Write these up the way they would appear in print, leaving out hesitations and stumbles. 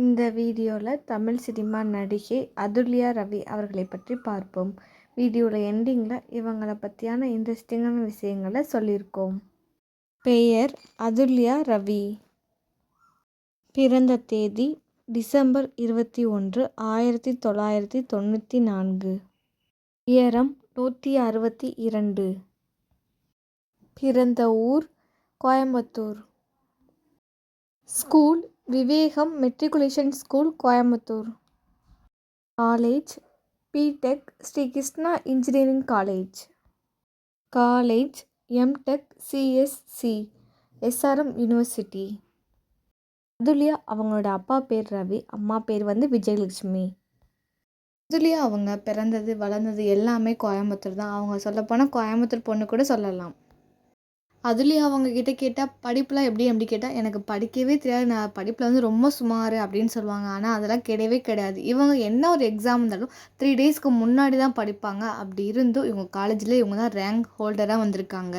இந்த வீடியோவில் தமிழ் சினிமா நடிகை அதுல்யா ரவி அவர்களை பற்றி பார்ப்போம். வீடியோவில் எண்டிங்கில் இவங்களை பற்றியான இன்ட்ரெஸ்டிங்கான விஷயங்களை சொல்லியிருக்கோம். பெயர் அதுல்யா ரவி. பிறந்த தேதி டிசம்பர் 21, 1994. உயரம் 162. பிறந்த ஊர் Coimbatore. School Vivekam matriculation school, Coimbatore. College BTech Sri Krishna engineering college. College MTech CSC SRM university. Athulya அவங்களோட அப்பா பேர் ரவி, அம்மா பேர் விஜயலட்சுமி. அதுல்யா அவங்க பிறந்தது வளர்ந்தது எல்லாமே கோயம்புத்தூர் தான். அவங்க சொல்லப்போனால் கோயம்புத்தூர் பொண்ணு கூட சொல்லலாம். அதுலேயும் அவங்க கிட்ட கேட்டால் படிப்புலாம் அப்படி கேட்டால் எனக்கு படிக்கவே தெரியாது, நான் படிப்பில் ரொம்ப சுமார் அப்படின்னு சொல்லுவாங்க. ஆனால் அதெல்லாம் கிடையவே கிடையாது. இவங்க என்ன ஒரு எக்ஸாம் இருந்தாலும் 3 டேஸ்க்கு முன்னாடி தான் படிப்பாங்க. அப்படி இருந்தும் இவங்க காலேஜில் இவங்க தான் ரேங்க் ஹோல்டராக வந்திருக்காங்க.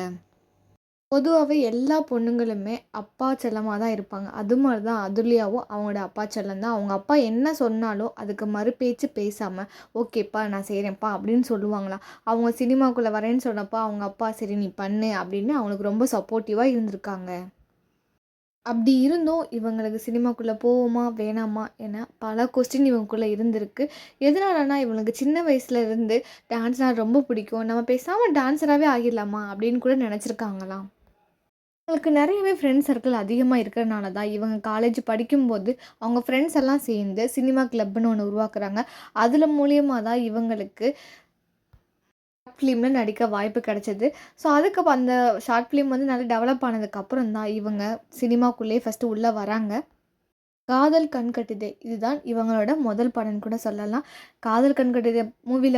பொதுவாகவே எல்லா பொண்ணுங்களுமே அப்பா செல்லமாக தான் இருப்பாங்க. அது மாதிரி தான் அதுல்யாவும் அவங்களோட அப்பா செல்லம் தான். அவங்க அப்பா என்ன சொன்னாலும் அதுக்கு மறுபேச்சு பேசாமல் ஓகேப்பா நான் செய்கிறேன்ப்பா அப்படின்னு சொல்லுவாங்களாம். அவங்க சினிமாக்குள்ளே வரேன்னு சொன்னப்போ அவங்க அப்பா சரி நீ பண்ணு அப்படின்னு அவங்களுக்கு ரொம்ப சப்போர்ட்டிவாக இருந்திருக்காங்க. அப்படி இருந்தும் இவங்களுக்கு சினிமாக்குள்ளே போவோமா வேணாமா என பல கொஸ்டின் இவங்களுக்குள்ளே இருந்திருக்கு. எதனாலனா இவங்களுக்கு சின்ன வயசுல இருந்து டான்ஸ்னால் ரொம்ப பிடிக்கும், நம்ம பேசாமல் டான்ஸராகவே ஆகிடலாமா அப்படின்னு கூட நினச்சிருக்காங்களாம். அவங்களுக்கு நிறையவே ஃப்ரெண்ட்ஸ் சர்க்கிள் அதிகமாக இருக்கிறனால தான் இவங்க காலேஜ் படிக்கும்போது அவங்க ஃப்ரெண்ட்ஸ் எல்லாம் சேர்ந்து சினிமா கிளப்னு ஒன்று உருவாக்குறாங்க. அதில் மூலியமாக தான் இவங்களுக்கு ஷார்ட் ஃபிலிமில் நடிக்க வாய்ப்பு கிடைச்சது. ஸோ அதுக்கப்புறம் அந்த ஷார்ட் ஃபிலிம் நல்லா டெவலப் ஆனதுக்கப்புறம் தான் இவங்க சினிமாக்குள்ளேயே ஃபஸ்ட்டு உள்ளே வராங்க. காதல் கண்கட்டுதே இதுதான் இவங்களோட முதல் படம்னு கூட சொல்லலாம். காதல் கண்கட்டுதே மூவியில்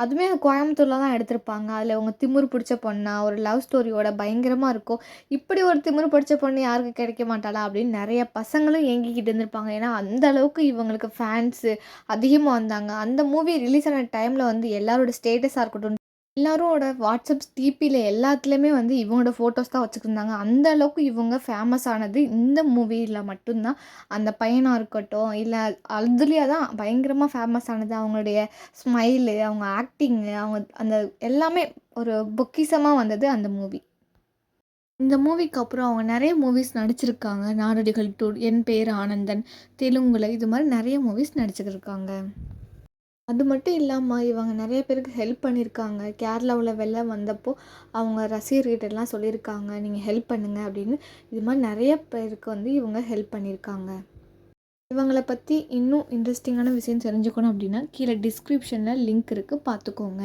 அதுவுமே கோயம்புத்தூரில் தான் எடுத்திருப்பாங்க. அதில் அவங்க திமிரு பிடிச்ச பொண்ணா ஒரு லவ் ஸ்டோரியோட பயங்கரமாக இருக்கும். இப்படி ஒரு திமிரு பிடிச்ச பொண்ணு யாருக்கு கிடைக்க மாட்டாளா அப்படின்னு நிறைய பசங்களும் ஏங்கிக்கிட்டு இருந்திருப்பாங்க. ஏன்னா அந்த அளவுக்கு இவங்களுக்கு ஃபேன்ஸு அதிகமாக வந்தாங்க. அந்த மூவி ரிலீஸ் ஆன டைமில் எல்லாரோட ஸ்டேட்டஸாக இருக்கட்டும், எல்லாரோட வாட்ஸ்அப் டிபியில் எல்லாத்துலேயுமே இவங்களோட ஃபோட்டோஸ் தான் வச்சுருந்தாங்க. அந்த அளவுக்கு இவங்க ஃபேமஸ் ஆனது இந்த மூவியில் மட்டும்தான். அந்த பையனாக இருக்கட்டும் இல்லை அதுலேயே தான் பயங்கரமாக ஃபேமஸ் ஆனது. அவங்களுடைய ஸ்மைலு, அவங்க ஆக்டிங்கு, அவங்க அந்த எல்லாமே ஒரு பொக்கிஷமாக வந்தது அந்த மூவி. இந்த மூவிக்கு அப்புறம் அவங்க நிறைய மூவிஸ் நடிச்சிருக்காங்க. நாடோடிகள் 2, என் பேர் ஆனந்தன், தெலுங்குல இது மாதிரி நிறைய மூவிஸ் நடிச்சிருக்காங்க. அது மட்டும் இல்லாமல் இவங்க நிறைய பேருக்கு ஹெல்ப் பண்ணியிருக்காங்க. கேரளாவில் வெள்ளம் வந்தப்போ அவங்க ரசிகர்கிட்டலாம் சொல்லியிருக்காங்க நீங்கள் ஹெல்ப் பண்ணுங்கள் அப்படின்னு. இது மாதிரி நிறைய பேருக்கு இவங்க ஹெல்ப் பண்ணியிருக்காங்க. இவங்களை பற்றி இன்னும் இன்ட்ரெஸ்டிங்கான விஷயம் தெரிஞ்சுக்கணும் அப்படின்னா கீழே டிஸ்கிரிப்ஷனில் லிங்க் இருக்குது, பார்த்துக்கோங்க.